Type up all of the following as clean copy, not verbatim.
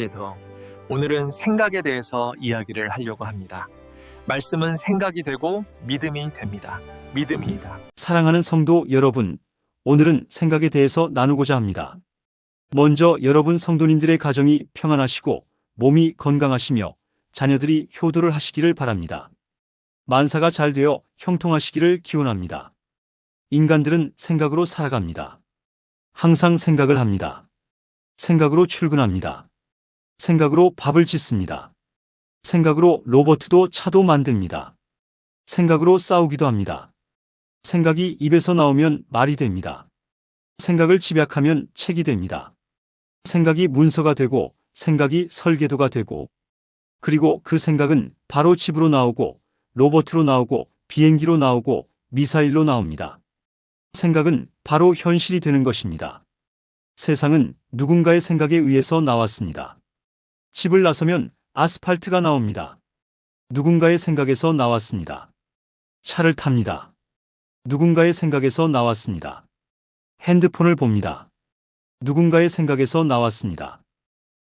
시에도 오늘은 생각에 대해서 이야기를 하려고 합니다. 말씀은 생각이 되고 믿음이 됩니다. 믿음이다. 사랑하는 성도 여러분, 오늘은 생각에 대해서 나누고자 합니다. 먼저 여러분 성도님들의 가정이 평안하시고 몸이 건강하시며 자녀들이 효도를 하시기를 바랍니다. 만사가 잘 되어 형통하시기를 기원합니다. 인간들은 생각으로 살아갑니다. 항상 생각을 합니다. 생각으로 출근합니다. 생각으로 밥을 짓습니다. 생각으로 로봇도 차도 만듭니다. 생각으로 싸우기도 합니다. 생각이 입에서 나오면 말이 됩니다. 생각을 집약하면 책이 됩니다. 생각이 문서가 되고 생각이 설계도가 되고 그리고 그 생각은 바로 집으로 나오고 로봇으로 나오고 비행기로 나오고 미사일로 나옵니다. 생각은 바로 현실이 되는 것입니다. 세상은 누군가의 생각에 의해서 나왔습니다. 집을 나서면 아스팔트가 나옵니다. 누군가의 생각에서 나왔습니다. 차를 탑니다. 누군가의 생각에서 나왔습니다. 핸드폰을 봅니다. 누군가의 생각에서 나왔습니다.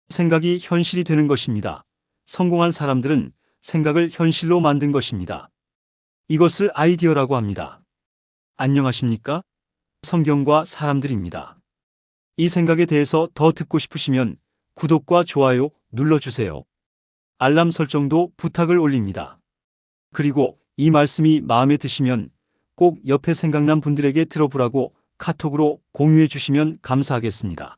생각이 현실이 되는 것입니다. 성공한 사람들은 생각을 현실로 만든 것입니다. 이것을 아이디어라고 합니다. 안녕하십니까? 성경과 사람들입니다. 이 생각에 대해서 더 듣고 싶으시면 구독과 좋아요 눌러주세요. 알람 설정도 부탁을 올립니다. 그리고 이 말씀이 마음에 드시면 꼭 옆에 생각난 분들에게 들어보라고 카톡으로 공유해 주시면 감사하겠습니다.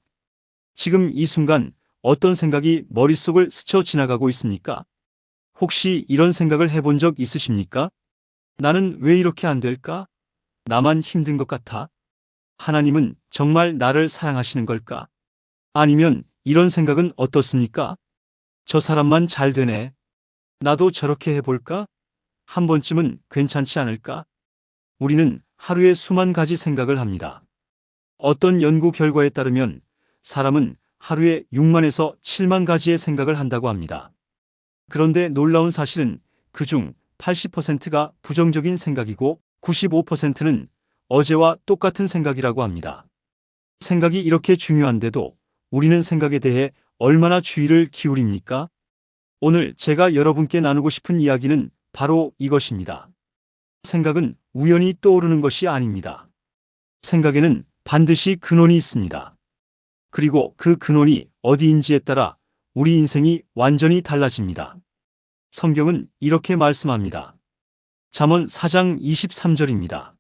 지금 이 순간 어떤 생각이 머릿속을 스쳐 지나가고 있습니까? 혹시 이런 생각을 해본 적 있으십니까? 나는 왜 이렇게 안 될까? 나만 힘든 것 같아? 하나님은 정말 나를 사랑하시는 걸까? 아니면 이런 생각은 어떻습니까? 저 사람만 잘 되네. 나도 저렇게 해볼까? 한 번쯤은 괜찮지 않을까? 우리는 하루에 수만 가지 생각을 합니다. 어떤 연구 결과에 따르면 사람은 하루에 6만에서 7만 가지의 생각을 한다고 합니다. 그런데 놀라운 사실은 그중 80%가 부정적인 생각이고 95%는 어제와 똑같은 생각이라고 합니다. 생각이 이렇게 중요한데도 우리는 생각에 대해 얼마나 주의를 기울입니까? 오늘 제가 여러분께 나누고 싶은 이야기는 바로 이것입니다. 생각은 우연히 떠오르는 것이 아닙니다. 생각에는 반드시 근원이 있습니다. 그리고 그 근원이 어디인지에 따라 우리 인생이 완전히 달라집니다. 성경은 이렇게 말씀합니다. 잠언 4장 23절입니다.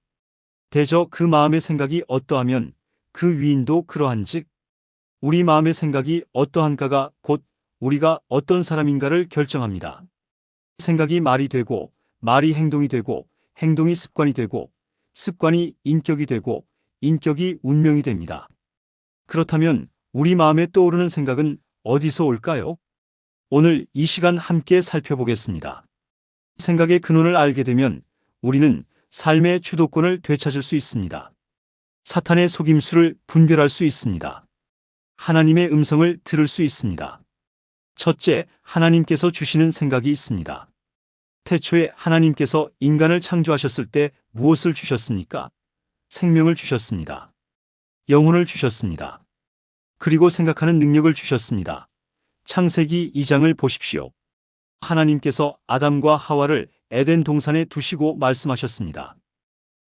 대저 그 마음의 생각이 어떠하면 그 위인도 그러한즉 우리 마음의 생각이 어떠한가가 곧 우리가 어떤 사람인가를 결정합니다. 생각이 말이 되고 말이 행동이 되고 행동이 습관이 되고 습관이 인격이 되고 인격이 운명이 됩니다. 그렇다면 우리 마음에 떠오르는 생각은 어디서 올까요? 오늘 이 시간 함께 살펴보겠습니다. 생각의 근원을 알게 되면 우리는 삶의 주도권을 되찾을 수 있습니다. 사탄의 속임수를 분별할 수 있습니다. 하나님의 음성을 들을 수 있습니다. 첫째, 하나님께서 주시는 생각이 있습니다. 태초에 하나님께서 인간을 창조하셨을 때 무엇을 주셨습니까? 생명을 주셨습니다. 영혼을 주셨습니다. 그리고 생각하는 능력을 주셨습니다. 창세기 2장을 보십시오. 하나님께서 아담과 하와를 에덴 동산에 두시고 말씀하셨습니다.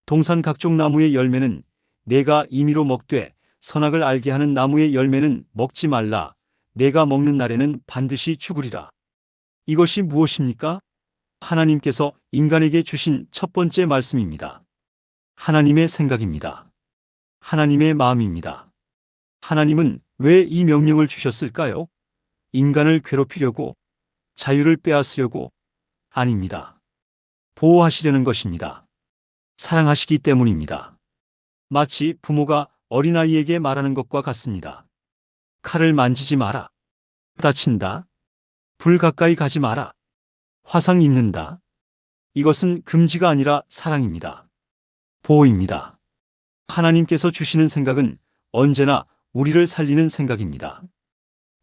동산 각종 나무의 열매는 내가 임의로 먹되 선악을 알게 하는 나무의 열매는 먹지 말라. 내가 먹는 날에는 반드시 죽으리라. 이것이 무엇입니까? 하나님께서 인간에게 주신 첫 번째 말씀입니다. 하나님의 생각입니다. 하나님의 마음입니다. 하나님은 왜 이 명령을 주셨을까요? 인간을 괴롭히려고? 자유를 빼앗으려고? 아닙니다. 보호하시려는 것입니다. 사랑하시기 때문입니다. 마치 부모가 어린아이에게 말하는 것과 같습니다. 칼을 만지지 마라. 다친다. 불 가까이 가지 마라. 화상 입는다. 이것은 금지가 아니라 사랑입니다. 보호입니다. 하나님께서 주시는 생각은 언제나 우리를 살리는 생각입니다.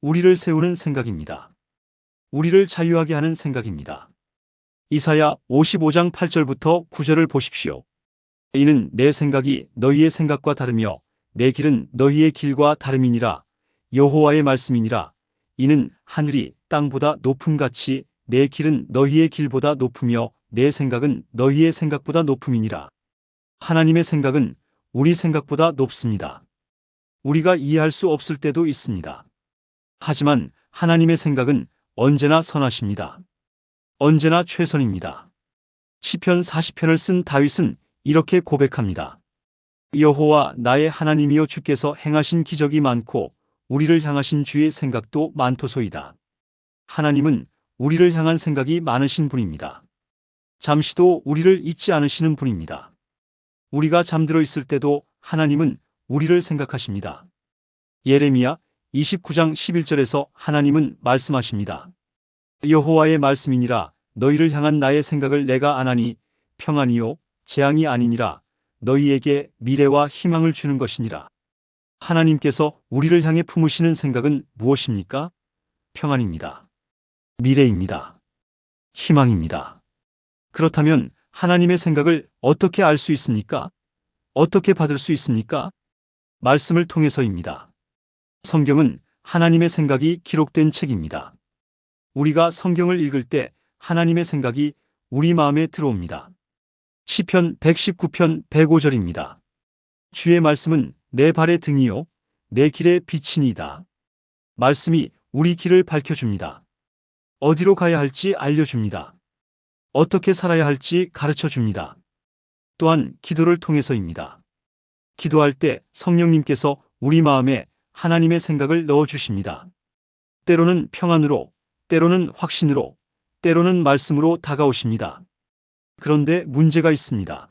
우리를 세우는 생각입니다. 우리를 자유하게 하는 생각입니다. 이사야 55장 8절부터 9절을 보십시오. 이는 내 생각이 너희의 생각과 다르며 내 길은 너희의 길과 다름이니라. 여호와의 말씀이니라. 이는 하늘이 땅보다 높음같이 내 길은 너희의 길보다 높으며 내 생각은 너희의 생각보다 높음이니라. 하나님의 생각은 우리 생각보다 높습니다. 우리가 이해할 수 없을 때도 있습니다. 하지만 하나님의 생각은 언제나 선하십니다. 언제나 최선입니다. 시편 40편을 쓴 다윗은 이렇게 고백합니다. 여호와 나의 하나님이여, 주께서 행하신 기적이 많고 우리를 향하신 주의 생각도 많도소이다. 하나님은 우리를 향한 생각이 많으신 분입니다. 잠시도 우리를 잊지 않으시는 분입니다. 우리가 잠들어 있을 때도 하나님은 우리를 생각하십니다. 예레미야 29장 11절에서 하나님은 말씀하십니다. 여호와의 말씀이니라. 너희를 향한 나의 생각을 내가 아나니 평안이요 재앙이 아니니라. 너희에게 미래와 희망을 주는 것이니라. 하나님께서 우리를 향해 품으시는 생각은 무엇입니까? 평안입니다. 미래입니다. 희망입니다. 그렇다면 하나님의 생각을 어떻게 알 수 있습니까? 어떻게 받을 수 있습니까? 말씀을 통해서입니다. 성경은 하나님의 생각이 기록된 책입니다. 우리가 성경을 읽을 때 하나님의 생각이 우리 마음에 들어옵니다. 시편 119편 105절입니다. 주의 말씀은 내 발의 등이요 내 길의 빛이니이다. 말씀이 우리 길을 밝혀줍니다. 어디로 가야 할지 알려줍니다. 어떻게 살아야 할지 가르쳐줍니다. 또한 기도를 통해서입니다. 기도할 때 성령님께서 우리 마음에 하나님의 생각을 넣어주십니다. 때로는 평안으로, 때로는 확신으로, 때로는 말씀으로 다가오십니다. 그런데 문제가 있습니다.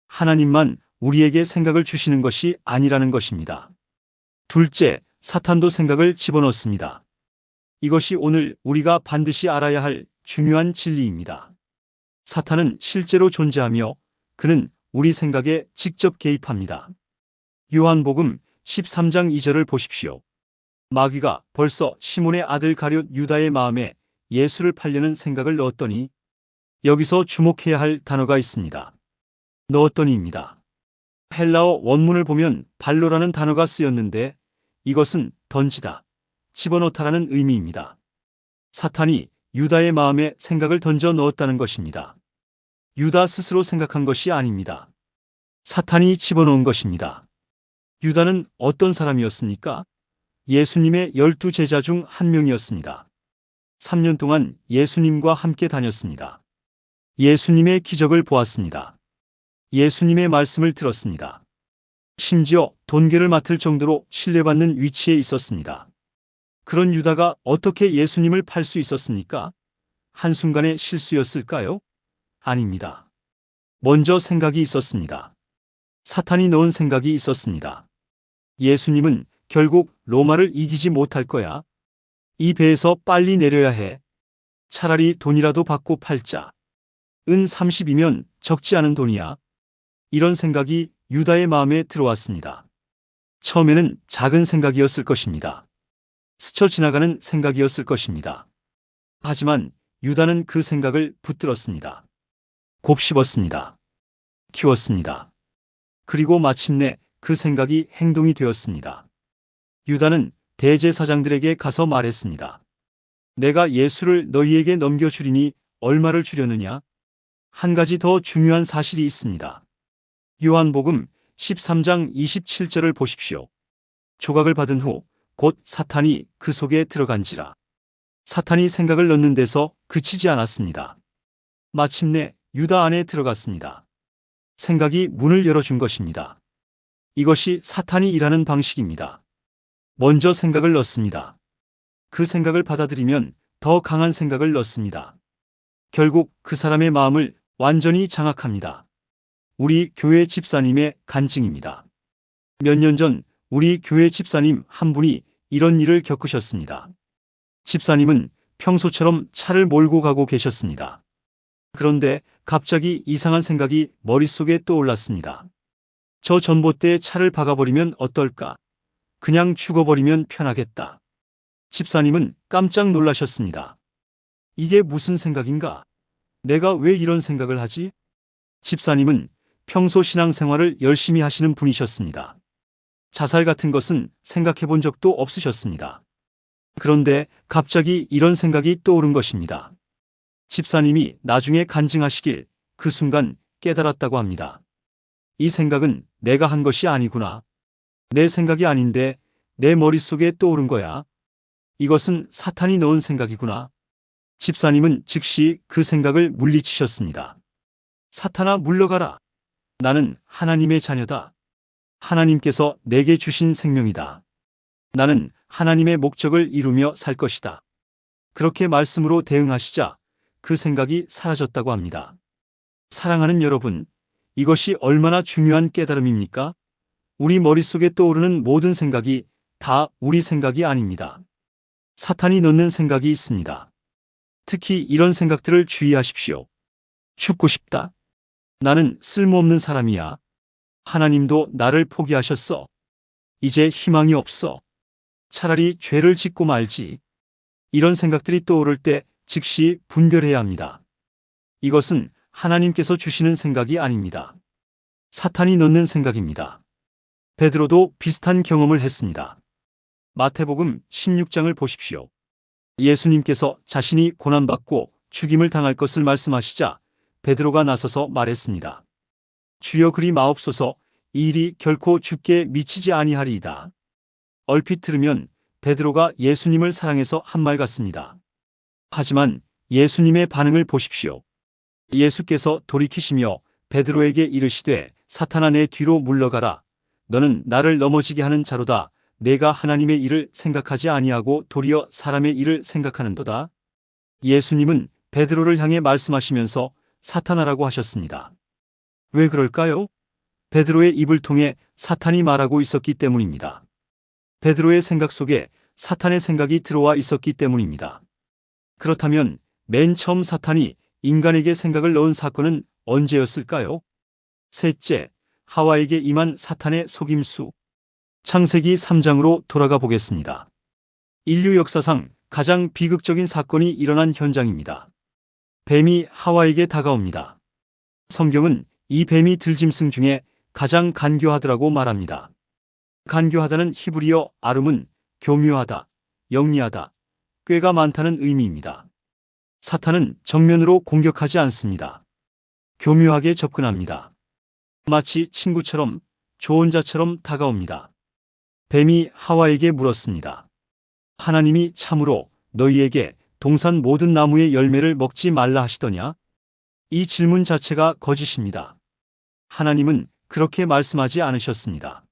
하나님만 우리에게 생각을 주시는 것이 아니라는 것입니다. 둘째, 사탄도 생각을 집어넣습니다. 이것이 오늘 우리가 반드시 알아야 할 중요한 진리입니다. 사탄은 실제로 존재하며 그는 우리 생각에 직접 개입합니다. 요한복음 13장 2절을 보십시오. 마귀가 벌써 시몬의 아들 가룟 유다의 마음에 예수를 팔려는 생각을 넣었더니, 여기서 주목해야 할 단어가 있습니다. 넣었더니입니다. 헬라어 원문을 보면 발로라는 단어가 쓰였는데 이것은 던지다, 집어넣다라는 의미입니다. 사탄이 유다의 마음에 생각을 던져 넣었다는 것입니다. 유다 스스로 생각한 것이 아닙니다. 사탄이 집어넣은 것입니다. 유다는 어떤 사람이었습니까? 예수님의 12제자 중 한 명이었습니다. 3년 동안 예수님과 함께 다녔습니다. 예수님의 기적을 보았습니다. 예수님의 말씀을 들었습니다. 심지어 돈계를 맡을 정도로 신뢰받는 위치에 있었습니다. 그런 유다가 어떻게 예수님을 팔 수 있었습니까? 한순간의 실수였을까요? 아닙니다. 먼저 생각이 있었습니다. 사탄이 넣은 생각이 있었습니다. 예수님은 결국 로마를 이기지 못할 거야. 이 배에서 빨리 내려야 해. 차라리 돈이라도 받고 팔자. 은 30이면 적지 않은 돈이야. 이런 생각이 유다의 마음에 들어왔습니다. 처음에는 작은 생각이었을 것입니다. 스쳐 지나가는 생각이었을 것입니다. 하지만 유다는 그 생각을 붙들었습니다. 곱씹었습니다. 키웠습니다. 그리고 마침내 그 생각이 행동이 되었습니다. 유다는 대제사장들에게 가서 말했습니다. 내가 예수를 너희에게 넘겨주리니 얼마를 주려느냐? 한 가지 더 중요한 사실이 있습니다. 요한복음 13장 27절을 보십시오. 조각을 받은 후 곧 사탄이 그 속에 들어간지라. 사탄이 생각을 넣는 데서 그치지 않았습니다. 마침내 유다 안에 들어갔습니다. 생각이 문을 열어준 것입니다. 이것이 사탄이 일하는 방식입니다. 먼저 생각을 넣습니다. 그 생각을 받아들이면 더 강한 생각을 넣습니다. 결국 그 사람의 마음을 완전히 장악합니다. 우리 교회 집사님의 간증입니다. 몇 년 전 우리 교회 집사님 한 분이 이런 일을 겪으셨습니다. 집사님은 평소처럼 차를 몰고 가고 계셨습니다. 그런데 갑자기 이상한 생각이 머릿속에 떠올랐습니다. 저 전봇대에 차를 박아버리면 어떨까? 그냥 죽어버리면 편하겠다. 집사님은 깜짝 놀라셨습니다. 이게 무슨 생각인가? 내가 왜 이런 생각을 하지? 집사님은 평소 신앙생활을 열심히 하시는 분이셨습니다. 자살 같은 것은 생각해 본 적도 없으셨습니다. 그런데 갑자기 이런 생각이 떠오른 것입니다. 집사님이 나중에 간증하시길 그 순간 깨달았다고 합니다. 이 생각은 내가 한 것이 아니구나. 내 생각이 아닌데 내 머릿속에 떠오른 거야. 이것은 사탄이 넣은 생각이구나. 집사님은 즉시 그 생각을 물리치셨습니다. 사탄아, 물러가라. 나는 하나님의 자녀다. 하나님께서 내게 주신 생명이다. 나는 하나님의 목적을 이루며 살 것이다. 그렇게 말씀으로 대응하시자 그 생각이 사라졌다고 합니다. 사랑하는 여러분, 이것이 얼마나 중요한 깨달음입니까? 우리 머릿속에 떠오르는 모든 생각이 다 우리 생각이 아닙니다. 사탄이 넣는 생각이 있습니다. 특히 이런 생각들을 주의하십시오. 죽고 싶다. 나는 쓸모없는 사람이야. 하나님도 나를 포기하셨어. 이제 희망이 없어. 차라리 죄를 짓고 말지. 이런 생각들이 떠오를 때 즉시 분별해야 합니다. 이것은 하나님께서 주시는 생각이 아닙니다. 사탄이 넣는 생각입니다. 베드로도 비슷한 경험을 했습니다. 마태복음 16장을 보십시오. 예수님께서 자신이 고난받고 죽임을 당할 것을 말씀하시자 베드로가 나서서 말했습니다. 주여, 그리 마옵소서. 이 일이 결코 주께 미치지 아니하리이다. 얼핏 들으면 베드로가 예수님을 사랑해서 한 말 같습니다. 하지만 예수님의 반응을 보십시오. 예수께서 돌이키시며 베드로에게 이르시되, 사탄아, 내 뒤로 물러가라. 너는 나를 넘어지게 하는 자로다. 내가 하나님의 일을 생각하지 아니하고 도리어 사람의 일을 생각하는도다. 예수님은 베드로를 향해 말씀하시면서 사탄아라고 하셨습니다. 왜 그럴까요? 베드로의 입을 통해 사탄이 말하고 있었기 때문입니다. 베드로의 생각 속에 사탄의 생각이 들어와 있었기 때문입니다. 그렇다면 맨 처음 사탄이 인간에게 생각을 넣은 사건은 언제였을까요? 셋째, 하와에게 임한 사탄의 속임수. 창세기 3장으로 돌아가 보겠습니다. 인류 역사상 가장 비극적인 사건이 일어난 현장입니다. 뱀이 하와에게 다가옵니다. 성경은 이 뱀이 들짐승 중에 가장 간교하다라고 말합니다. 간교하다는 히브리어 아름은 교묘하다, 영리하다, 꾀가 많다는 의미입니다. 사탄은 정면으로 공격하지 않습니다. 교묘하게 접근합니다. 마치 친구처럼, 좋은 자처럼 다가옵니다. 뱀이 하와에게 물었습니다. 하나님이 참으로 너희에게 동산 모든 나무의 열매를 먹지 말라 하시더냐? 이 질문 자체가 거짓입니다. 하나님은 그렇게 말씀하지 않으셨습니다.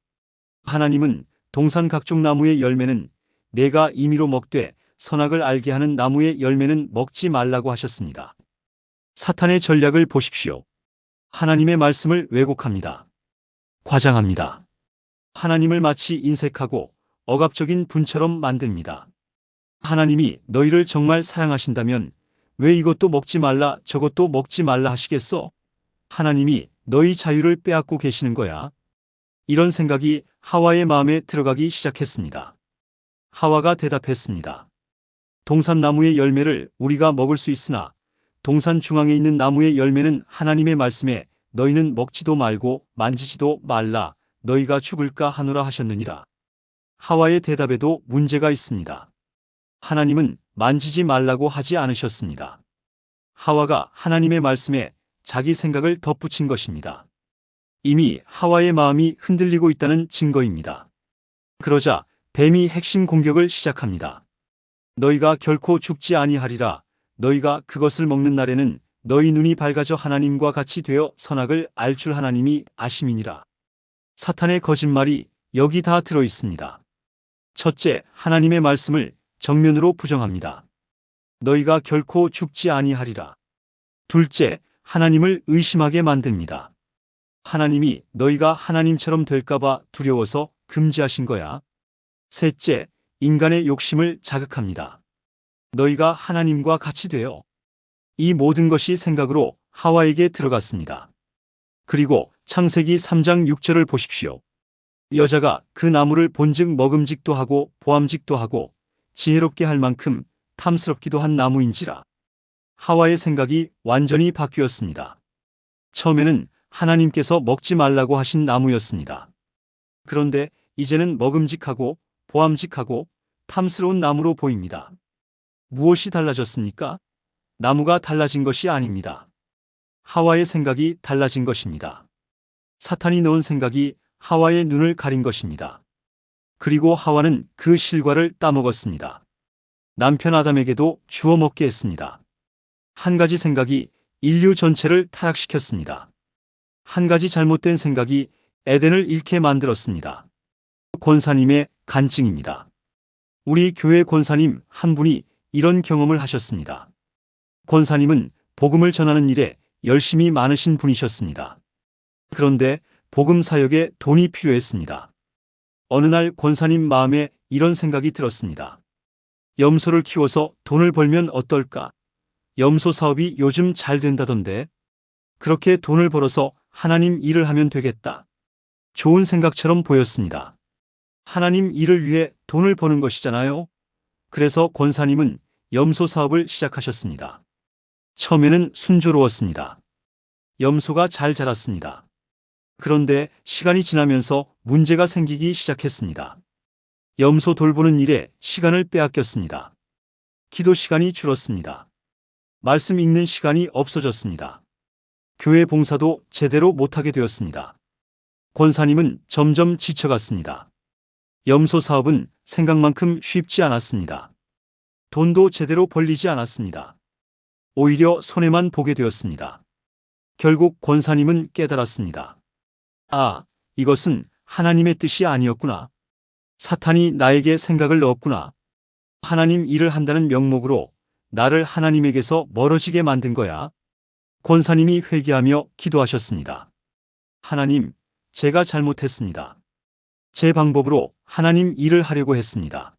하나님은 동산 각종 나무의 열매는 내가 임의로 먹되 선악을 알게 하는 나무의 열매는 먹지 말라고 하셨습니다. 사탄의 전략을 보십시오. 하나님의 말씀을 왜곡합니다. 과장합니다. 하나님을 마치 인색하고 억압적인 분처럼 만듭니다. 하나님이 너희를 정말 사랑하신다면 왜 이것도 먹지 말라 저것도 먹지 말라 하시겠어? 하나님이 너희 자유를 빼앗고 계시는 거야. 이런 생각이 하와의 마음에 들어가기 시작했습니다. 하와가 대답했습니다. 동산나무의 열매를 우리가 먹을 수 있으나 동산 중앙에 있는 나무의 열매는 하나님의 말씀에 너희는 먹지도 말고 만지지도 말라 너희가 죽을까 하노라 하셨느니라. 하와의 대답에도 문제가 있습니다. 하나님은 만지지 말라고 하지 않으셨습니다. 하와가 하나님의 말씀에 자기 생각을 덧붙인 것입니다. 이미 하와의 마음이 흔들리고 있다는 증거입니다. 그러자 뱀이 핵심 공격을 시작합니다. 너희가 결코 죽지 아니하리라. 너희가 그것을 먹는 날에는 너희 눈이 밝아져 하나님과 같이 되어 선악을 알 줄 하나님이 아심이니라. 사탄의 거짓말이 여기 다 들어 있습니다. 첫째, 하나님의 말씀을 정면으로 부정합니다. 너희가 결코 죽지 아니하리라. 둘째, 하나님을 의심하게 만듭니다. 하나님이 너희가 하나님처럼 될까봐 두려워서 금지하신 거야. 셋째, 인간의 욕심을 자극합니다. 너희가 하나님과 같이 되어. 이 모든 것이 생각으로 하와에게 들어갔습니다. 그리고 창세기 3장 6절을 보십시오. 여자가 그 나무를 본즉 먹음직도 하고 보암직도 하고 지혜롭게 할 만큼 탐스럽기도 한 나무인지라. 하와의 생각이 완전히 바뀌었습니다. 처음에는 하나님께서 먹지 말라고 하신 나무였습니다. 그런데 이제는 먹음직하고 보암직하고 탐스러운 나무로 보입니다. 무엇이 달라졌습니까? 나무가 달라진 것이 아닙니다. 하와의 생각이 달라진 것입니다. 사탄이 넣은 생각이 하와의 눈을 가린 것입니다. 그리고 하와는 그 실과를 따먹었습니다. 남편 아담에게도 주워 먹게 했습니다. 한 가지 생각이 인류 전체를 타락시켰습니다. 한 가지 잘못된 생각이 에덴을 잃게 만들었습니다. 권사님의 간증입니다. 우리 교회 권사님 한 분이 이런 경험을 하셨습니다. 권사님은 복음을 전하는 일에 열심히 많으신 분이셨습니다. 그런데 복음 사역에 돈이 필요했습니다. 어느 날 권사님 마음에 이런 생각이 들었습니다. 염소를 키워서 돈을 벌면 어떨까? 염소 사업이 요즘 잘 된다던데. 그렇게 돈을 벌어서 하나님 일을 하면 되겠다. 좋은 생각처럼 보였습니다. 하나님 일을 위해 돈을 버는 것이잖아요. 그래서 권사님은 염소 사업을 시작하셨습니다. 처음에는 순조로웠습니다. 염소가 잘 자랐습니다. 그런데 시간이 지나면서 문제가 생기기 시작했습니다. 염소 돌보는 일에 시간을 빼앗겼습니다. 기도 시간이 줄었습니다. 말씀 읽는 시간이 없어졌습니다. 교회 봉사도 제대로 못하게 되었습니다. 권사님은 점점 지쳐갔습니다. 염소 사업은 생각만큼 쉽지 않았습니다. 돈도 제대로 벌리지 않았습니다. 오히려 손해만 보게 되었습니다. 결국 권사님은 깨달았습니다. 아, 이것은 하나님의 뜻이 아니었구나. 사탄이 나에게 생각을 넣었구나. 하나님 일을 한다는 명목으로 나를 하나님에게서 멀어지게 만든 거야. 권사님이 회개하며 기도하셨습니다. 하나님, 제가 잘못했습니다. 제 방법으로 하나님 일을 하려고 했습니다.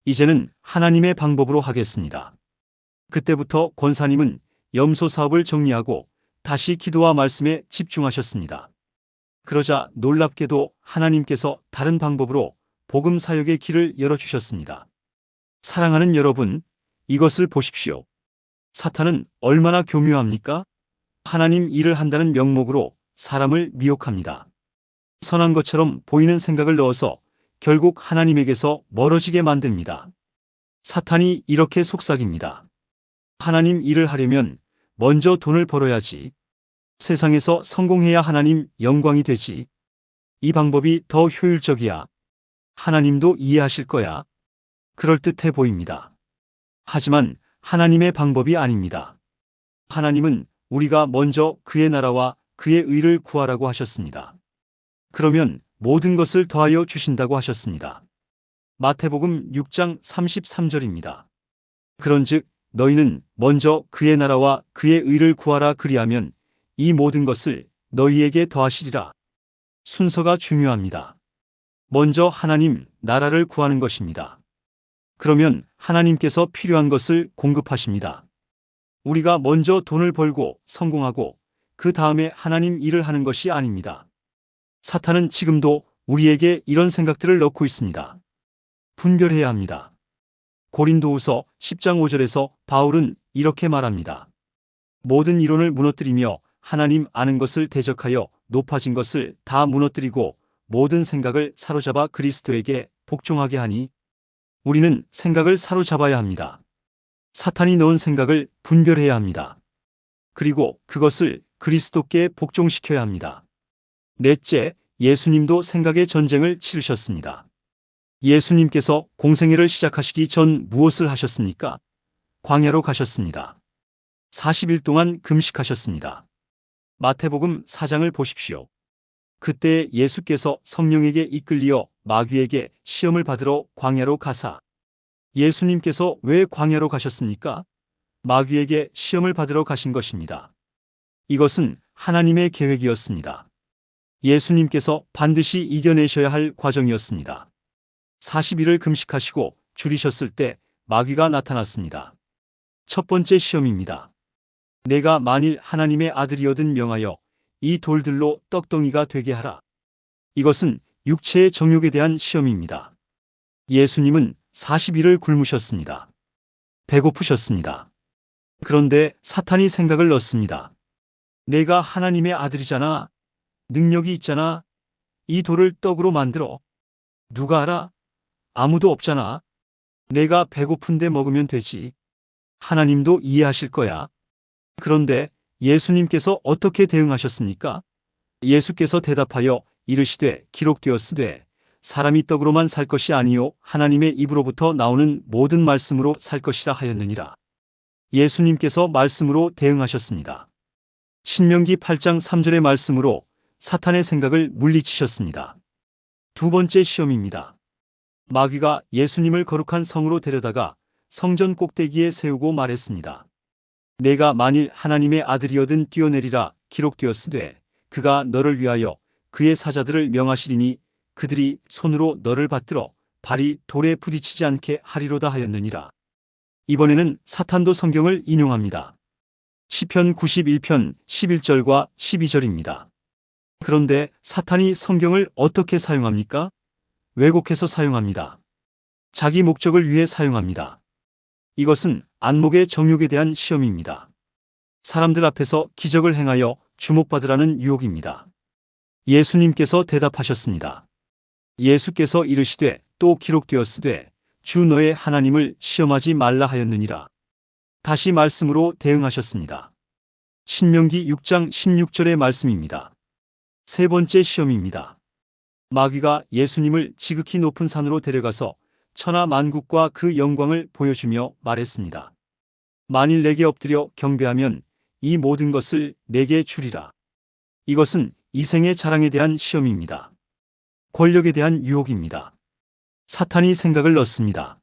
이제는 하나님의 방법으로 하겠습니다. 그때부터 권사님은 염소 사업을 정리하고 다시 기도와 말씀에 집중하셨습니다. 그러자 놀랍게도 하나님께서 다른 방법으로 복음 사역의 길을 열어주셨습니다. 사랑하는 여러분, 이것을 보십시오. 사탄은 얼마나 교묘합니까? 하나님 일을 한다는 명목으로 사람을 미혹합니다. 선한 것처럼 보이는 생각을 넣어서 결국 하나님에게서 멀어지게 만듭니다. 사탄이 이렇게 속삭입니다. 하나님 일을 하려면 먼저 돈을 벌어야지. 세상에서 성공해야 하나님 영광이 되지. 이 방법이 더 효율적이야. 하나님도 이해하실 거야. 그럴듯해 보입니다. 하지만 하나님의 방법이 아닙니다. 하나님은 우리가 먼저 그의 나라와 그의 의를 구하라고 하셨습니다. 그러면 모든 것을 더하여 주신다고 하셨습니다. 마태복음 6장 33절입니다. 그런즉 너희는 먼저 그의 나라와 그의 의를 구하라, 그리하면 이 모든 것을 너희에게 더하시리라. 순서가 중요합니다. 먼저 하나님 나라를 구하는 것입니다. 그러면 하나님께서 필요한 것을 공급하십니다. 우리가 먼저 돈을 벌고 성공하고 그 다음에 하나님 일을 하는 것이 아닙니다. 사탄은 지금도 우리에게 이런 생각들을 넣고 있습니다. 분별해야 합니다. 고린도후서 10장 5절에서 바울은 이렇게 말합니다. 모든 이론을 무너뜨리며 하나님 아는 것을 대적하여 높아진 것을 다 무너뜨리고 모든 생각을 사로잡아 그리스도에게 복종하게 하니. 우리는 생각을 사로잡아야 합니다. 사탄이 넣은 생각을 분별해야 합니다. 그리고 그것을 그리스도께 복종시켜야 합니다. 넷째, 예수님도 생각의 전쟁을 치르셨습니다. 예수님께서 공생애를 시작하시기 전 무엇을 하셨습니까? 광야로 가셨습니다. 40일 동안 금식하셨습니다. 마태복음 4장을 보십시오. 그때 예수께서 성령에게 이끌리어 마귀에게 시험을 받으러 광야로 가사. 예수님께서 왜 광야로 가셨습니까? 마귀에게 시험을 받으러 가신 것입니다. 이것은 하나님의 계획이었습니다. 예수님께서 반드시 이겨내셔야 할 과정이었습니다. 40일을 금식하시고 줄이셨을 때 마귀가 나타났습니다. 첫 번째 시험입니다. 내가 만일 하나님의 아들이거든 명하여 이 돌들로 떡덩이가 되게 하라. 이것은 육체의 정욕에 대한 시험입니다. 예수님은 40일을 굶으셨습니다. 배고프셨습니다. 그런데 사탄이 생각을 넣습니다. 내가 하나님의 아들이잖아. 능력이 있잖아. 이 돌을 떡으로 만들어. 누가 알아? 아무도 없잖아. 내가 배고픈데 먹으면 되지. 하나님도 이해하실 거야. 그런데 예수님께서 어떻게 대응하셨습니까? 예수께서 대답하여 이르시되 기록되었으되 사람이 떡으로만 살 것이 아니요 하나님의 입으로부터 나오는 모든 말씀으로 살 것이라 하였느니라. 예수님께서 말씀으로 대응하셨습니다. 신명기 8장 3절의 말씀으로 사탄의 생각을 물리치셨습니다. 두 번째 시험입니다. 마귀가 예수님을 거룩한 성으로 데려다가 성전 꼭대기에 세우고 말했습니다. 내가 만일 하나님의 아들이어든 뛰어내리라 기록되었으되 그가 너를 위하여 그의 사자들을 명하시리니 그들이 손으로 너를 받들어 발이 돌에 부딪히지 않게 하리로다 하였느니라. 이번에는 사탄도 성경을 인용합니다. 시편 91편 11절과 12절입니다. 그런데 사탄이 성경을 어떻게 사용합니까? 왜곡해서 사용합니다. 자기 목적을 위해 사용합니다. 이것은 안목의 정욕에 대한 시험입니다. 사람들 앞에서 기적을 행하여 주목받으라는 유혹입니다. 예수님께서 대답하셨습니다. 예수께서 이르시되 또 기록되었으되 주 너의 하나님을 시험하지 말라 하였느니라. 다시 말씀으로 대응하셨습니다. 신명기 6장 16절의 말씀입니다. 세 번째 시험입니다. 마귀가 예수님을 지극히 높은 산으로 데려가서 천하 만국과 그 영광을 보여주며 말했습니다. 만일 내게 엎드려 경배하면 이 모든 것을 내게 주리라. 이것은 이생의 자랑에 대한 시험입니다. 권력에 대한 유혹입니다. 사탄이 생각을 넣습니다.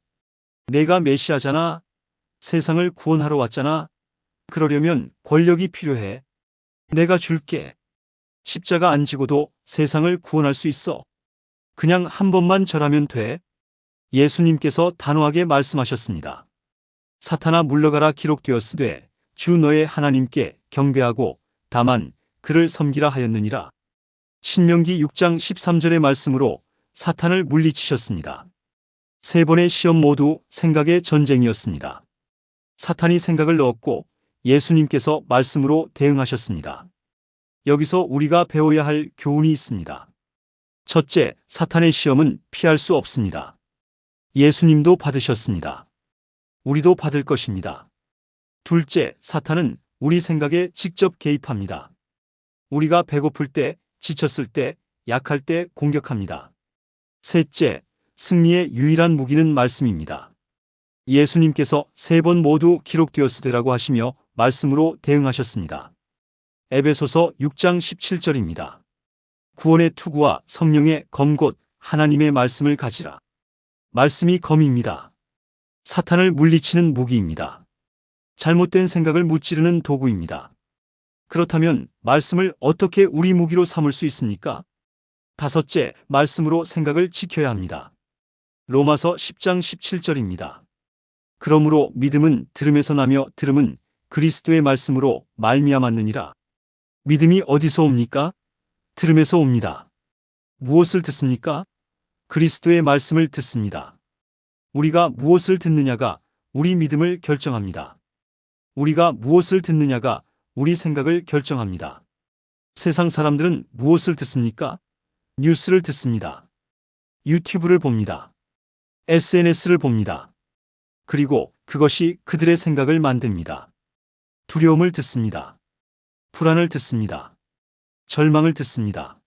내가 메시아잖아. 세상을 구원하러 왔잖아. 그러려면 권력이 필요해. 내가 줄게. 십자가 안 지고도 세상을 구원할 수 있어. 그냥 한 번만 절하면 돼. 예수님께서 단호하게 말씀하셨습니다. 사탄아 물러가라 기록되었으되 주 너의 하나님께 경배하고 다만 그를 섬기라 하였느니라. 신명기 6장 13절의 말씀으로 사탄을 물리치셨습니다. 세 번의 시험 모두 생각의 전쟁이었습니다. 사탄이 생각을 넣었고 예수님께서 말씀으로 대응하셨습니다. 여기서 우리가 배워야 할 교훈이 있습니다. 첫째, 사탄의 시험은 피할 수 없습니다. 예수님도 받으셨습니다. 우리도 받을 것입니다. 둘째, 사탄은 우리 생각에 직접 개입합니다. 우리가 배고플 때, 지쳤을 때, 약할 때 공격합니다. 셋째, 승리의 유일한 무기는 말씀입니다. 예수님께서 세 번 모두 기록되었으되라고 하시며 말씀으로 대응하셨습니다. 에베소서 6장 17절입니다. 구원의 투구와 성령의 검 곧 하나님의 말씀을 가지라. 말씀이 검입니다. 사탄을 물리치는 무기입니다. 잘못된 생각을 무찌르는 도구입니다. 그렇다면 말씀을 어떻게 우리 무기로 삼을 수 있습니까? 다섯째, 말씀으로 생각을 지켜야 합니다. 로마서 10장 17절입니다. 그러므로 믿음은 들음에서 나며 들음은 그리스도의 말씀으로 말미암았느니라. 믿음이 어디서 옵니까? 들음에서 옵니다. 무엇을 듣습니까? 그리스도의 말씀을 듣습니다. 우리가 무엇을 듣느냐가 우리 믿음을 결정합니다. 우리가 무엇을 듣느냐가 우리 생각을 결정합니다. 세상 사람들은 무엇을 듣습니까? 뉴스를 듣습니다. 유튜브를 봅니다. SNS를 봅니다. 그리고 그것이 그들의 생각을 만듭니다. 두려움을 듣습니다. 불안을 듣습니다. 절망을 듣습니다.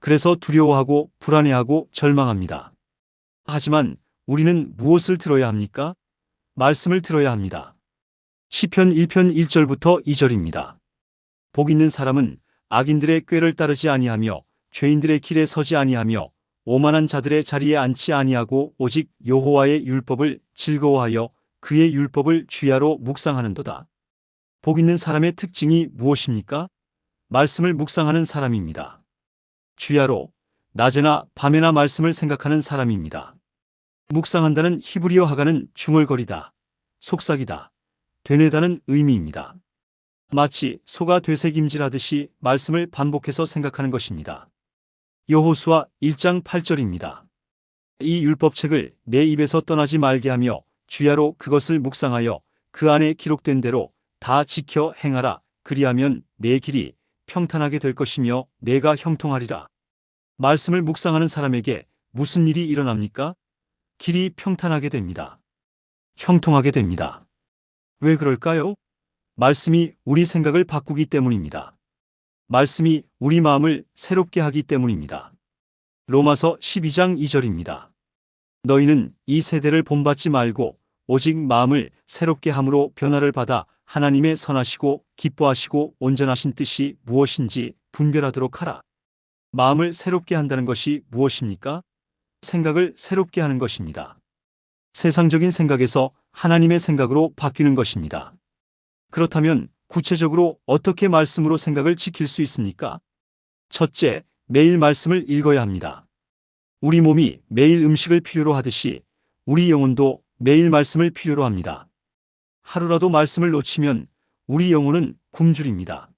그래서 두려워하고 불안해하고 절망합니다. 하지만 우리는 무엇을 들어야 합니까? 말씀을 들어야 합니다. 시편 1편 1절부터 2절입니다. 복 있는 사람은 악인들의 꾀를 따르지 아니하며 죄인들의 길에 서지 아니하며 오만한 자들의 자리에 앉지 아니하고 오직 여호와의 율법을 즐거워하여 그의 율법을 주야로 묵상하는도다. 복 있는 사람의 특징이 무엇입니까? 말씀을 묵상하는 사람입니다. 주야로 낮에나 밤에나 말씀을 생각하는 사람입니다. 묵상한다는 히브리어 하가는 중얼거리다, 속삭이다, 되뇌다는 의미입니다. 마치 소가 되새김질하듯이 말씀을 반복해서 생각하는 것입니다. 여호수아 1장 8절입니다. 이 율법책을 내 입에서 떠나지 말게 하며 주야로 그것을 묵상하여 그 안에 기록된 대로 다 지켜 행하라. 그리하면 내 길이 평탄하게 될 것이며 내가 형통하리라. 말씀을 묵상하는 사람에게 무슨 일이 일어납니까? 길이 평탄하게 됩니다. 형통하게 됩니다. 왜 그럴까요? 말씀이 우리 생각을 바꾸기 때문입니다. 말씀이 우리 마음을 새롭게 하기 때문입니다. 로마서 12장 2절입니다. 너희는 이 세대를 본받지 말고 오직 마음을 새롭게 함으로 변화를 받아 하나님의 선하시고 기뻐하시고 온전하신 뜻이 무엇인지 분별하도록 하라. 마음을 새롭게 한다는 것이 무엇입니까? 생각을 새롭게 하는 것입니다. 세상적인 생각에서 하나님의 생각으로 바뀌는 것입니다. 그렇다면 구체적으로 어떻게 말씀으로 생각을 지킬 수 있습니까? 첫째, 매일 말씀을 읽어야 합니다. 우리 몸이 매일 음식을 필요로 하듯이 우리 영혼도 매일 말씀을 필요로 합니다. 하루라도 말씀을 놓치면 우리 영혼은 굶주립니다.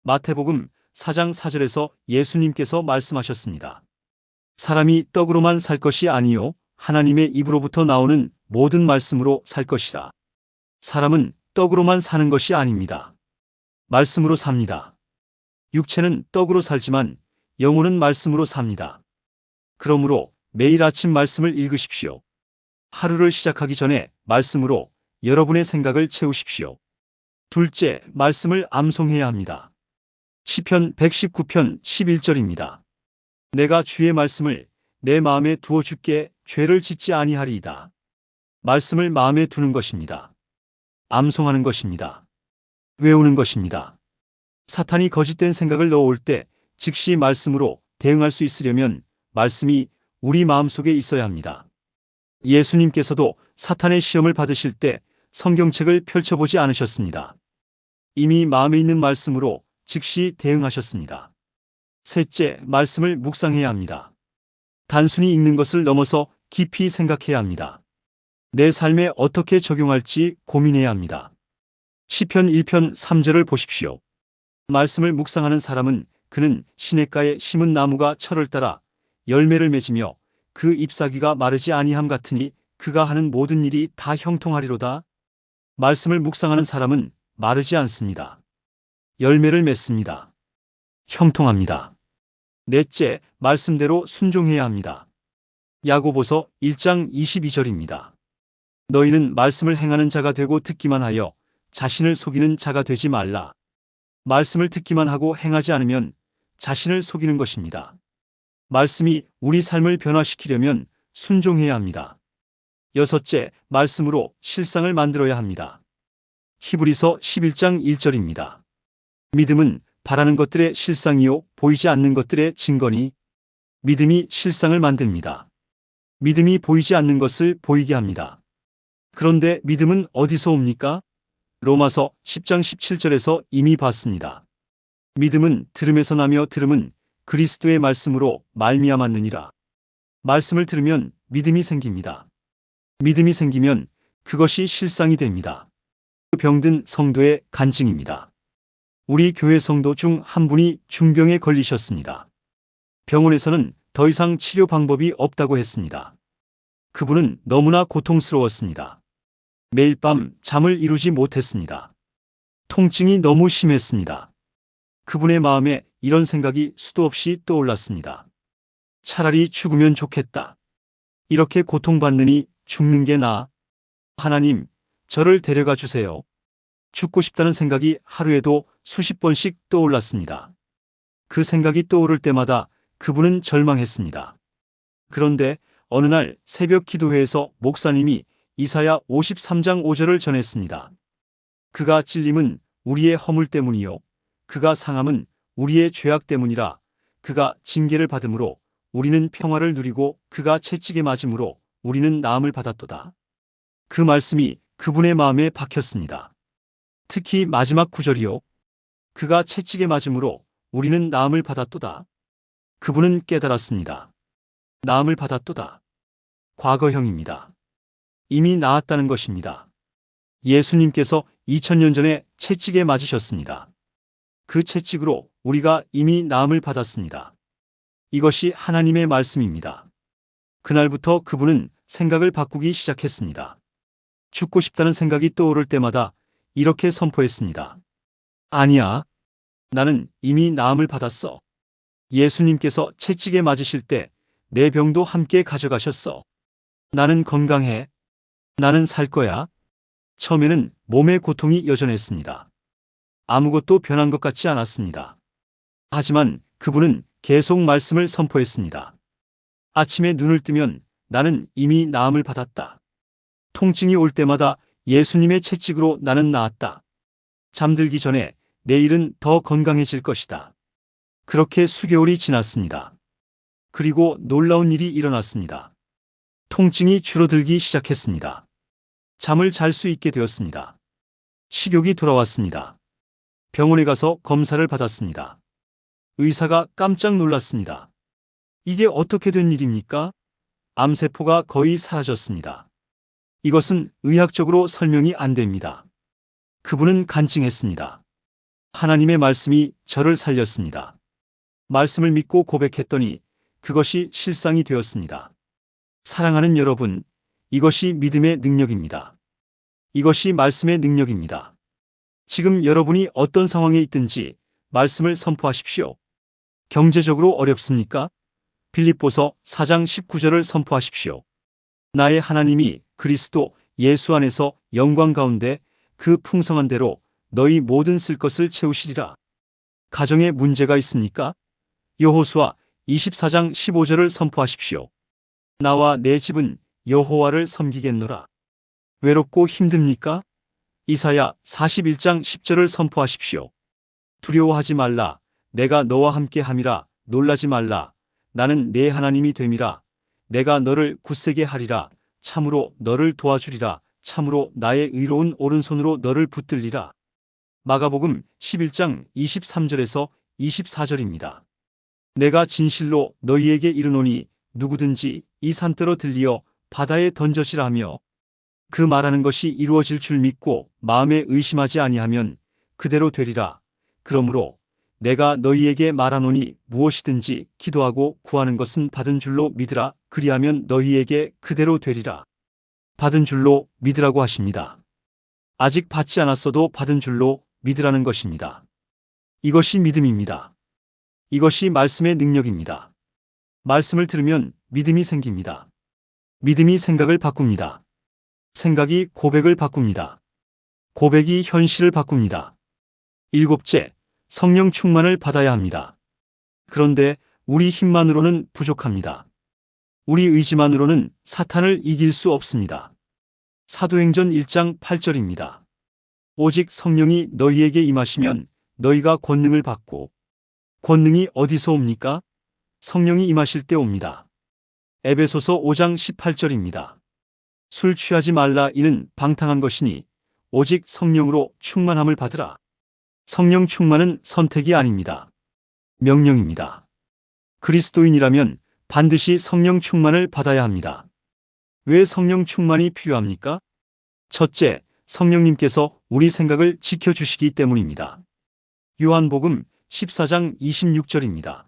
마태복음 4장 4절에서 예수님께서 말씀하셨습니다. 사람이 떡으로만 살 것이 아니요 하나님의 입으로부터 나오는 모든 말씀으로 살 것이라. 사람은 떡으로만 사는 것이 아닙니다. 말씀으로 삽니다. 육체는 떡으로 살지만 영혼은 말씀으로 삽니다. 그러므로 매일 아침 말씀을 읽으십시오. 하루를 시작하기 전에 말씀으로 여러분의 생각을 채우십시오. 둘째, 말씀을 암송해야 합니다. 시편 119편 11절입니다. 내가 주의 말씀을 내 마음에 두어 주께 죄를 짓지 아니하리이다. 말씀을 마음에 두는 것입니다. 암송하는 것입니다. 외우는 것입니다. 사탄이 거짓된 생각을 넣어올 때 즉시 말씀으로 대응할 수 있으려면 말씀이 우리 마음속에 있어야 합니다. 예수님께서도 사탄의 시험을 받으실 때 성경책을 펼쳐보지 않으셨습니다. 이미 마음에 있는 말씀으로 즉시 대응하셨습니다. 셋째, 말씀을 묵상해야 합니다. 단순히 읽는 것을 넘어서 깊이 생각해야 합니다. 내 삶에 어떻게 적용할지 고민해야 합니다. 시편 1편 3절을 보십시오. 말씀을 묵상하는 사람은 그는 시냇가에 심은 나무가 철을 따라 열매를 맺으며 그 잎사귀가 마르지 아니함 같으니 그가 하는 모든 일이 다 형통하리로다. 말씀을 묵상하는 사람은 마르지 않습니다. 열매를 맺습니다. 형통합니다. 넷째, 말씀대로 순종해야 합니다. 야고보서 1장 22절입니다. 너희는 말씀을 행하는 자가 되고 듣기만 하여 자신을 속이는 자가 되지 말라. 말씀을 듣기만 하고 행하지 않으면 자신을 속이는 것입니다. 말씀이 우리 삶을 변화시키려면 순종해야 합니다. 여섯째, 말씀으로 실상을 만들어야 합니다. 히브리서 11장 1절입니다. 믿음은 바라는 것들의 실상이요 보이지 않는 것들의 증거니 믿음이 실상을 만듭니다. 믿음이 보이지 않는 것을 보이게 합니다. 그런데 믿음은 어디서 옵니까? 로마서 10장 17절에서 이미 봤습니다. 믿음은 들음에서 나며 들음은 그리스도의 말씀으로 말미암았느니라. 말씀을 들으면 믿음이 생깁니다. 믿음이 생기면 그것이 실상이 됩니다. 병든 성도의 간증입니다. 우리 교회 성도 중 한 분이 중병에 걸리셨습니다. 병원에서는 더 이상 치료 방법이 없다고 했습니다. 그분은 너무나 고통스러웠습니다. 매일 밤 잠을 이루지 못했습니다. 통증이 너무 심했습니다. 그분의 마음에 이런 생각이 수도 없이 떠올랐습니다. 차라리 죽으면 좋겠다. 이렇게 고통받느니 죽는 게 나아. 하나님, 저를 데려가 주세요. 죽고 싶다는 생각이 하루에도 수십 번씩 떠올랐습니다. 그 생각이 떠오를 때마다 그분은 절망했습니다. 그런데 어느 날 새벽 기도회에서 목사님이 이사야 53장 5절을 전했습니다. 그가 찔림은 우리의 허물 때문이요 그가 상함은 우리의 죄악 때문이라. 그가 징계를 받음으로 우리는 평화를 누리고 그가 채찍에 맞음으로 우리는 나음을 받았도다. 그 말씀이 그분의 마음에 박혔습니다. 특히 마지막 구절이요. 그가 채찍에 맞음으로 우리는 나음을 받았도다. 그분은 깨달았습니다. 나음을 받았도다. 과거형입니다. 이미 나았다는 것입니다. 예수님께서 2000년 전에 채찍에 맞으셨습니다. 그 채찍으로 우리가 이미 나음을 받았습니다. 이것이 하나님의 말씀입니다. 그날부터 그분은 생각을 바꾸기 시작했습니다. 죽고 싶다는 생각이 떠오를 때마다 이렇게 선포했습니다. 아니야. 나는 이미 나음을 받았어. 예수님께서 채찍에 맞으실 때 내 병도 함께 가져가셨어. 나는 건강해. 나는 살 거야. 처음에는 몸의 고통이 여전했습니다. 아무것도 변한 것 같지 않았습니다. 하지만 그분은 계속 말씀을 선포했습니다. 아침에 눈을 뜨면 나는 이미 나음을 받았다. 통증이 올 때마다 예수님의 채찍으로 나는 나았다. 잠들기 전에 내일은 더 건강해질 것이다. 그렇게 수개월이 지났습니다. 그리고 놀라운 일이 일어났습니다. 통증이 줄어들기 시작했습니다. 잠을 잘 수 있게 되었습니다. 식욕이 돌아왔습니다. 병원에 가서 검사를 받았습니다. 의사가 깜짝 놀랐습니다. 이게 어떻게 된 일입니까? 암세포가 거의 사라졌습니다. 이것은 의학적으로 설명이 안 됩니다. 그분은 간증했습니다. 하나님의 말씀이 저를 살렸습니다. 말씀을 믿고 고백했더니 그것이 실상이 되었습니다. 사랑하는 여러분, 이것이 믿음의 능력입니다. 이것이 말씀의 능력입니다. 지금 여러분이 어떤 상황에 있든지 말씀을 선포하십시오. 경제적으로 어렵습니까? 빌립보서 4장 19절을 선포하십시오. 나의 하나님이 그리스도 예수 안에서 영광 가운데 그 풍성한 대로 너희 모든 쓸 것을 채우시리라. 가정에 문제가 있습니까? 여호수아 24장 15절을 선포하십시오. 나와 내 집은 여호와를 섬기겠노라. 외롭고 힘듭니까? 이사야 41장 10절을 선포하십시오. 두려워하지 말라. 내가 너와 함께 함이라. 놀라지 말라. 나는 내 하나님이 됨이라. 내가 너를 굳세게 하리라. 참으로 너를 도와주리라. 참으로 나의 의로운 오른손으로 너를 붙들리라. 마가복음 11장 23절에서 24절입니다. 내가 진실로 너희에게 이르노니 누구든지 이 산더러 들리어 바다에 던져지라 하며 그 말하는 것이 이루어질 줄 믿고 마음에 의심하지 아니하면 그대로 되리라. 그러므로 내가 너희에게 말하노니 무엇이든지 기도하고 구하는 것은 받은 줄로 믿으라. 그리하면 너희에게 그대로 되리라. 받은 줄로 믿으라고 하십니다. 아직 받지 않았어도 받은 줄로 믿으라는 것입니다. 이것이 믿음입니다. 이것이 말씀의 능력입니다. 말씀을 들으면 믿음이 생깁니다. 믿음이 생각을 바꿉니다. 생각이 고백을 바꿉니다. 고백이 현실을 바꿉니다. 일곱째, 성령 충만을 받아야 합니다. 그런데 우리 힘만으로는 부족합니다. 우리 의지만으로는 사탄을 이길 수 없습니다. 사도행전 1장 8절입니다. 오직 성령이 너희에게 임하시면 너희가 권능을 받고, 권능이 어디서 옵니까? 성령이 임하실 때 옵니다. 에베소서 5장 18절입니다. 술 취하지 말라. 이는 방탕한 것이니 오직 성령으로 충만함을 받으라. 성령 충만은 선택이 아닙니다. 명령입니다. 그리스도인이라면 반드시 성령 충만을 받아야 합니다. 왜 성령 충만이 필요합니까? 첫째, 성령님께서 우리 생각을 지켜주시기 때문입니다. 요한복음 14장 26절입니다.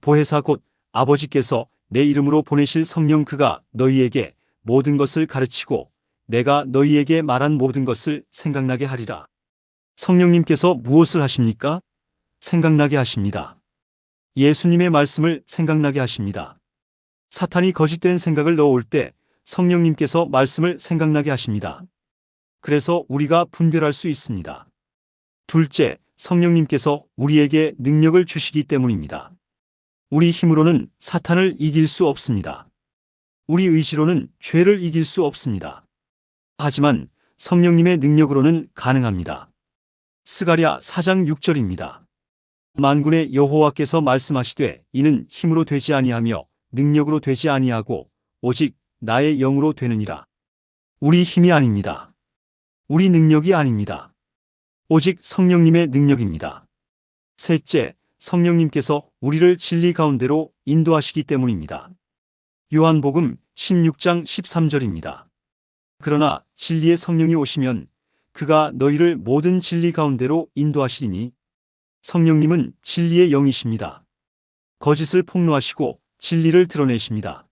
보혜사 곧 아버지께서 내 이름으로 보내실 성령 그가 너희에게 모든 것을 가르치고 내가 너희에게 말한 모든 것을 생각나게 하리라. 성령님께서 무엇을 하십니까? 생각나게 하십니다. 예수님의 말씀을 생각나게 하십니다. 사탄이 거짓된 생각을 넣어올 때 성령님께서 말씀을 생각나게 하십니다. 그래서 우리가 분별할 수 있습니다. 둘째, 성령님께서 우리에게 능력을 주시기 때문입니다. 우리 힘으로는 사탄을 이길 수 없습니다. 우리 의지로는 죄를 이길 수 없습니다. 하지만 성령님의 능력으로는 가능합니다. 스가랴 4장 6절입니다. 만군의 여호와께서 말씀하시되 이는 힘으로 되지 아니하며 능력으로 되지 아니하고 오직 나의 영으로 되느니라. 우리 힘이 아닙니다. 우리 능력이 아닙니다. 오직 성령님의 능력입니다. 셋째, 성령님께서 우리를 진리 가운데로 인도하시기 때문입니다. 요한복음 16장 13절입니다. 그러나 진리의 성령이 오시면 그가 너희를 모든 진리 가운데로 인도하시리니 성령님은 진리의 영이십니다. 거짓을 폭로하시고 진리를 드러내십니다.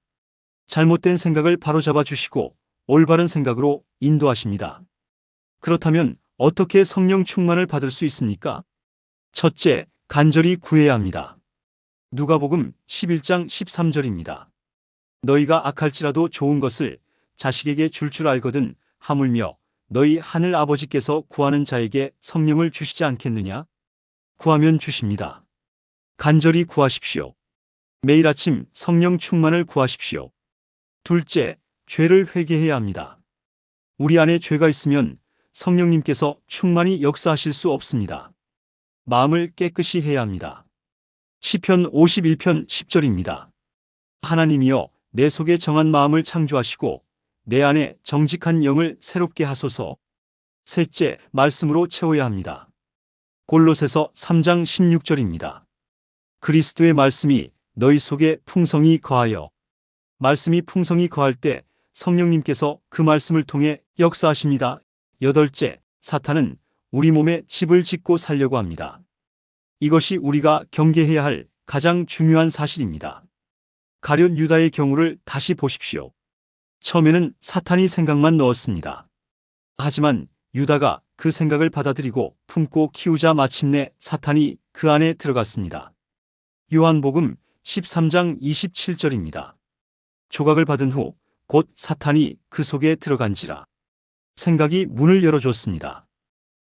잘못된 생각을 바로잡아 주시고 올바른 생각으로 인도하십니다. 그렇다면 어떻게 성령 충만을 받을 수 있습니까? 첫째, 간절히 구해야 합니다. 누가복음 11장 13절입니다. 너희가 악할지라도 좋은 것을 자식에게 줄 알거든 하물며 너희 하늘 아버지께서 구하는 자에게 성령을 주시지 않겠느냐? 구하면 주십니다. 간절히 구하십시오. 매일 아침 성령 충만을 구하십시오. 둘째, 죄를 회개해야 합니다. 우리 안에 죄가 있으면 성령님께서 충만히 역사하실 수 없습니다. 마음을 깨끗이 해야 합니다. 시편 51편 10절입니다. 하나님이여 내 속에 정한 마음을 창조하시고 내 안에 정직한 영을 새롭게 하소서. 셋째, 말씀으로 채워야 합니다. 골로새서 3장 16절입니다. 그리스도의 말씀이 너희 속에 풍성히 거하여. 말씀이 풍성히 거할 때 성령님께서 그 말씀을 통해 역사하십니다. 여덟째, 사탄은 우리 몸에 집을 짓고 살려고 합니다. 이것이 우리가 경계해야 할 가장 중요한 사실입니다. 가룟 유다의 경우를 다시 보십시오. 처음에는 사탄이 생각만 넣었습니다. 하지만 유다가 그 생각을 받아들이고 품고 키우자 마침내 사탄이 그 안에 들어갔습니다. 요한복음 13장 27절입니다. 조각을 받은 후 곧 사탄이 그 속에 들어간지라. 생각이 문을 열어줬습니다.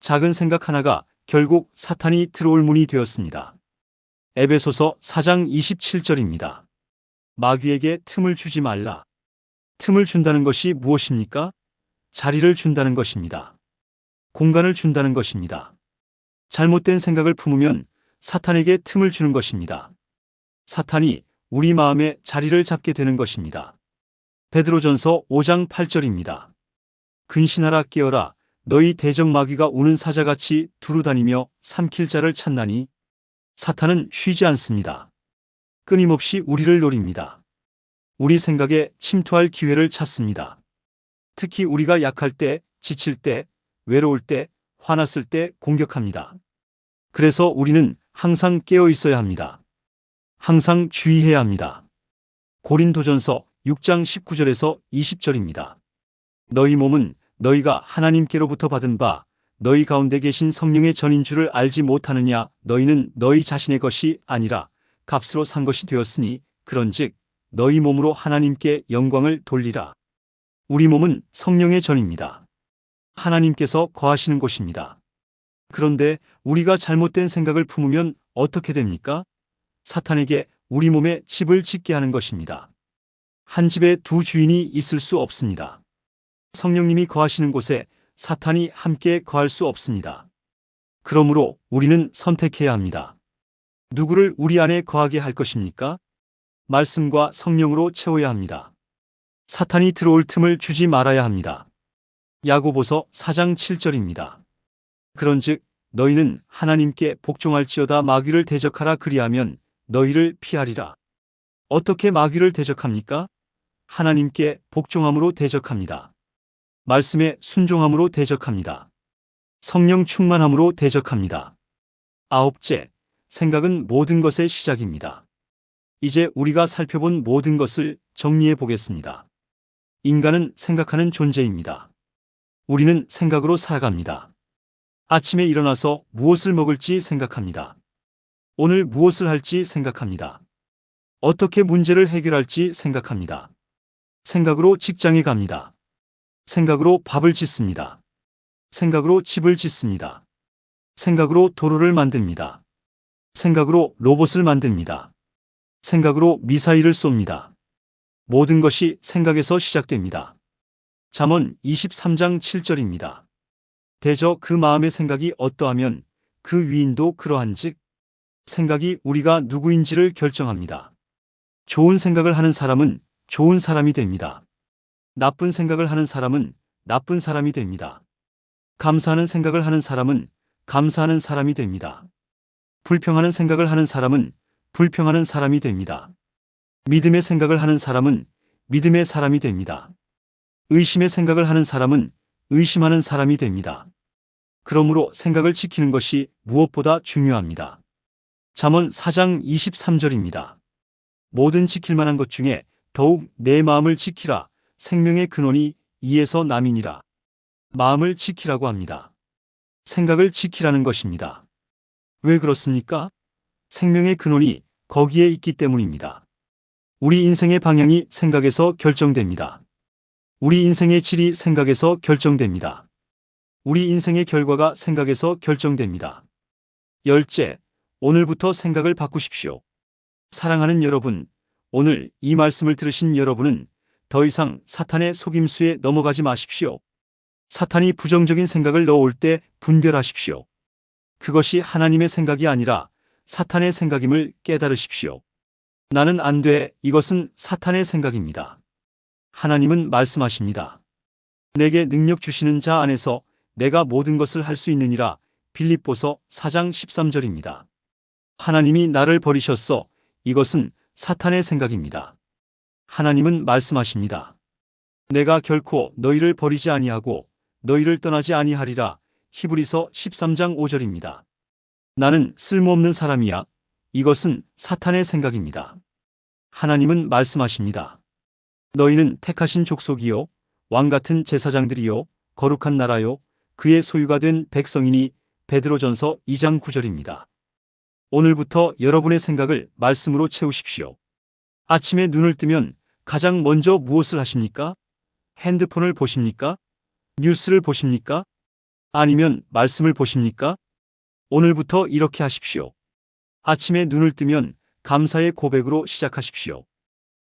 작은 생각 하나가 결국 사탄이 들어올 문이 되었습니다. 에베소서 4장 27절입니다. 마귀에게 틈을 주지 말라. 틈을 준다는 것이 무엇입니까? 자리를 준다는 것입니다. 공간을 준다는 것입니다. 잘못된 생각을 품으면 사탄에게 틈을 주는 것입니다. 사탄이 우리 마음에 자리를 잡게 되는 것입니다. 베드로전서 5장 8절입니다. 근신하라 깨어라 너희 대적 마귀가 우는 사자같이 두루다니며 삼킬 자를 찾나니. 사탄은 쉬지 않습니다. 끊임없이 우리를 노립니다. 우리 생각에 침투할 기회를 찾습니다. 특히 우리가 약할 때, 지칠 때, 외로울 때, 화났을 때 공격합니다. 그래서 우리는 항상 깨어 있어야 합니다. 항상 주의해야 합니다. 고린도전서 6장 19절에서 20절입니다. 너희 몸은 너희가 하나님께로부터 받은 바 너희 가운데 계신 성령의 전인 줄을 알지 못하느냐. 너희는 너희 자신의 것이 아니라 값으로 산 것이 되었으니 그런즉 너희 몸으로 하나님께 영광을 돌리라. 우리 몸은 성령의 전입니다. 하나님께서 거하시는 곳입니다. 그런데 우리가 잘못된 생각을 품으면 어떻게 됩니까? 사탄에게 우리 몸에 집을 짓게 하는 것입니다. 한 집에 두 주인이 있을 수 없습니다. 성령님이 거하시는 곳에 사탄이 함께 거할 수 없습니다. 그러므로 우리는 선택해야 합니다. 누구를 우리 안에 거하게 할 것입니까? 말씀과 성령으로 채워야 합니다. 사탄이 들어올 틈을 주지 말아야 합니다. 야고보서 4장 7절입니다. 그런즉 너희는 하나님께 복종할지어다 마귀를 대적하라 그리하면 너희를 피하리라. 어떻게 마귀를 대적합니까? 하나님께 복종함으로 대적합니다. 말씀에 순종함으로 대적합니다. 성령 충만함으로 대적합니다. 아홉째, 생각은 모든 것의 시작입니다. 이제 우리가 살펴본 모든 것을 정리해 보겠습니다. 인간은 생각하는 존재입니다. 우리는 생각으로 살아갑니다. 아침에 일어나서 무엇을 먹을지 생각합니다. 오늘 무엇을 할지 생각합니다. 어떻게 문제를 해결할지 생각합니다. 생각으로 직장에 갑니다. 생각으로 밥을 짓습니다. 생각으로 집을 짓습니다. 생각으로 도로를 만듭니다. 생각으로 로봇을 만듭니다. 생각으로 미사일을 쏩니다. 모든 것이 생각에서 시작됩니다. 잠언 23장 7절입니다. 대저 그 마음의 생각이 어떠하면 그 위인도 그러한즉. 생각이 우리가 누구인지를 결정합니다. 좋은 생각을 하는 사람은 좋은 사람이 됩니다. 나쁜 생각을 하는 사람은 나쁜 사람이 됩니다. 감사하는 생각을 하는 사람은 감사하는 사람이 됩니다. 불평하는 생각을 하는 사람은 불평하는 사람이 됩니다. 믿음의 생각을 하는 사람은 믿음의 사람이 됩니다. 의심의 생각을 하는 사람은 의심하는 사람이 됩니다. 그러므로 생각을 지키는 것이 무엇보다 중요합니다. 잠언 4장 23절입니다. 모든 지킬 만한 것 중에 더욱 내 마음을 지키라. 생명의 근원이 이에서 남이니라. 마음을 지키라고 합니다. 생각을 지키라는 것입니다. 왜 그렇습니까? 생명의 근원이 거기에 있기 때문입니다. 우리 인생의 방향이 생각에서 결정됩니다. 우리 인생의 질이 생각에서 결정됩니다. 우리 인생의 결과가 생각에서 결정됩니다. 열째, 오늘부터 생각을 바꾸십시오. 사랑하는 여러분, 오늘 이 말씀을 들으신 여러분은 더 이상 사탄의 속임수에 넘어가지 마십시오. 사탄이 부정적인 생각을 넣어올 때 분별하십시오. 그것이 하나님의 생각이 아니라 사탄의 생각임을 깨달으십시오. 나는 안 돼, 이것은 사탄의 생각입니다. 하나님은 말씀하십니다. 내게 능력 주시는 자 안에서 내가 모든 것을 할 수 있느니라. 빌립보서 4장 13절입니다. 하나님이 나를 버리셨어. 이것은 사탄의 생각입니다. 하나님은 말씀하십니다. 내가 결코 너희를 버리지 아니하고 너희를 떠나지 아니하리라. 히브리서 13장 5절입니다. 나는 쓸모없는 사람이야. 이것은 사탄의 생각입니다. 하나님은 말씀하십니다. 너희는 택하신 족속이요, 왕같은 제사장들이요, 거룩한 나라요, 그의 소유가 된 백성이니. 베드로전서 2장 9절입니다. 오늘부터 여러분의 생각을 말씀으로 채우십시오. 아침에 눈을 뜨면 가장 먼저 무엇을 하십니까? 핸드폰을 보십니까? 뉴스를 보십니까? 아니면 말씀을 보십니까? 오늘부터 이렇게 하십시오. 아침에 눈을 뜨면 감사의 고백으로 시작하십시오.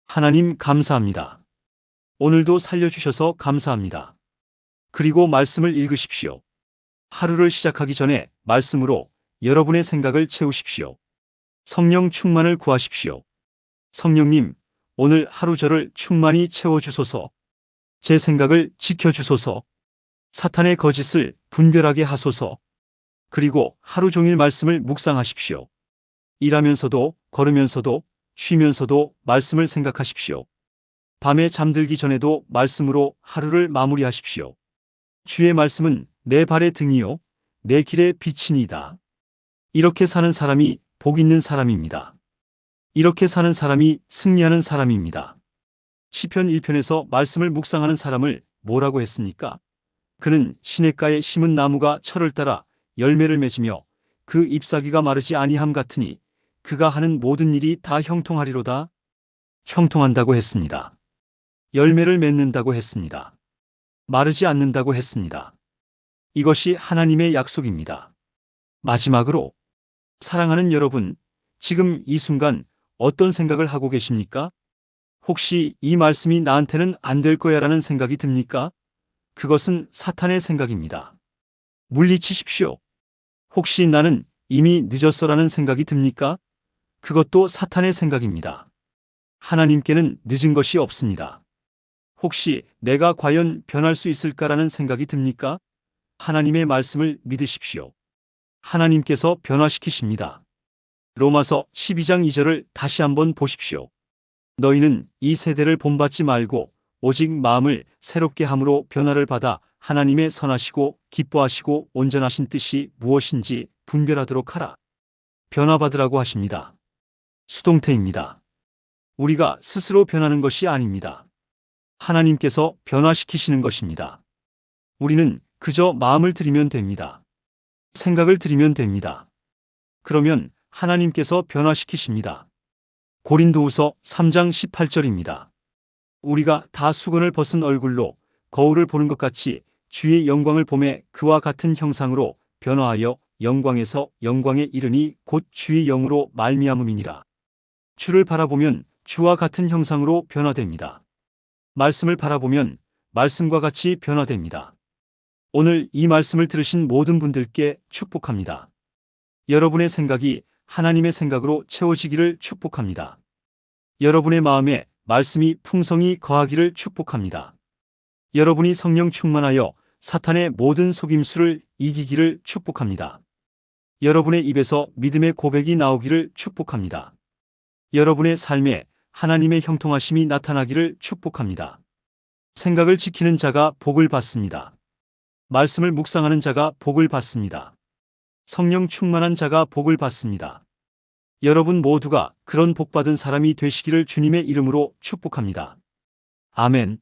하나님 감사합니다. 오늘도 살려주셔서 감사합니다. 그리고 말씀을 읽으십시오. 하루를 시작하기 전에 말씀으로 여러분의 생각을 채우십시오. 성령 충만을 구하십시오. 성령님, 오늘 하루 저를 충만히 채워주소서. 제 생각을 지켜주소서. 사탄의 거짓을 분별하게 하소서. 그리고 하루 종일 말씀을 묵상하십시오. 일하면서도, 걸으면서도, 쉬면서도 말씀을 생각하십시오. 밤에 잠들기 전에도 말씀으로 하루를 마무리하십시오. 주의 말씀은 내 발의 등이요, 내 길의 빛이니이다. 이렇게 사는 사람이 복 있는 사람입니다. 이렇게 사는 사람이 승리하는 사람입니다. 시편 1편에서 말씀을 묵상하는 사람을 뭐라고 했습니까? 그는 시냇가에 심은 나무가 철을 따라 열매를 맺으며 그 잎사귀가 마르지 아니함 같으니 그가 하는 모든 일이 다 형통하리로다. 형통한다고 했습니다. 열매를 맺는다고 했습니다. 마르지 않는다고 했습니다. 이것이 하나님의 약속입니다. 마지막으로, 사랑하는 여러분, 지금 이 순간 어떤 생각을 하고 계십니까? 혹시 이 말씀이 나한테는 안 될 거야 라는 생각이 듭니까? 그것은 사탄의 생각입니다. 물리치십시오. 혹시 나는 이미 늦었어 라는 생각이 듭니까? 그것도 사탄의 생각입니다. 하나님께는 늦은 것이 없습니다. 혹시 내가 과연 변할 수 있을까라는 생각이 듭니까? 하나님의 말씀을 믿으십시오. 하나님께서 변화시키십니다. 로마서 12장 2절을 다시 한번 보십시오. 너희는 이 세대를 본받지 말고 오직 마음을 새롭게 함으로 변화를 받아 하나님의 선하시고 기뻐하시고 온전하신 뜻이 무엇인지 분별하도록 하라. 변화받으라고 하십니다. 수동태입니다. 우리가 스스로 변하는 것이 아닙니다. 하나님께서 변화시키시는 것입니다. 우리는 그저 마음을 들이면 됩니다. 생각을 들이면 됩니다. 그러면 하나님께서 변화시키십니다. 고린도후서 3장 18절입니다. 우리가 다 수건을 벗은 얼굴로 거울을 보는 것 같이 주의 영광을 보매 그와 같은 형상으로 변화하여 영광에서 영광에 이르니 곧 주의 영으로 말미암음이니라. 주를 바라보면 주와 같은 형상으로 변화됩니다. 말씀을 바라보면 말씀과 같이 변화됩니다. 오늘 이 말씀을 들으신 모든 분들께 축복합니다. 여러분의 생각이 하나님의 생각으로 채워지기를 축복합니다. 여러분의 마음에 말씀이 풍성히 거하기를 축복합니다. 여러분이 성령 충만하여 사탄의 모든 속임수를 이기기를 축복합니다. 여러분의 입에서 믿음의 고백이 나오기를 축복합니다. 여러분의 삶에 하나님의 형통하심이 나타나기를 축복합니다. 생각을 지키는 자가 복을 받습니다. 말씀을 묵상하는 자가 복을 받습니다. 성령 충만한 자가 복을 받습니다. 여러분 모두가 그런 복받은 사람이 되시기를 주님의 이름으로 축복합니다. 아멘.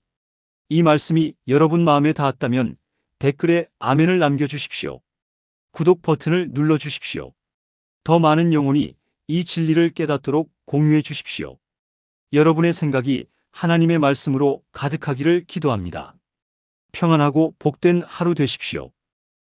이 말씀이 여러분 마음에 닿았다면 댓글에 아멘을 남겨주십시오. 구독 버튼을 눌러주십시오. 더 많은 영혼이 이 진리를 깨닫도록 공유해 주십시오. 여러분의 생각이 하나님의 말씀으로 가득하기를 기도합니다. 평안하고 복된 하루 되십시오.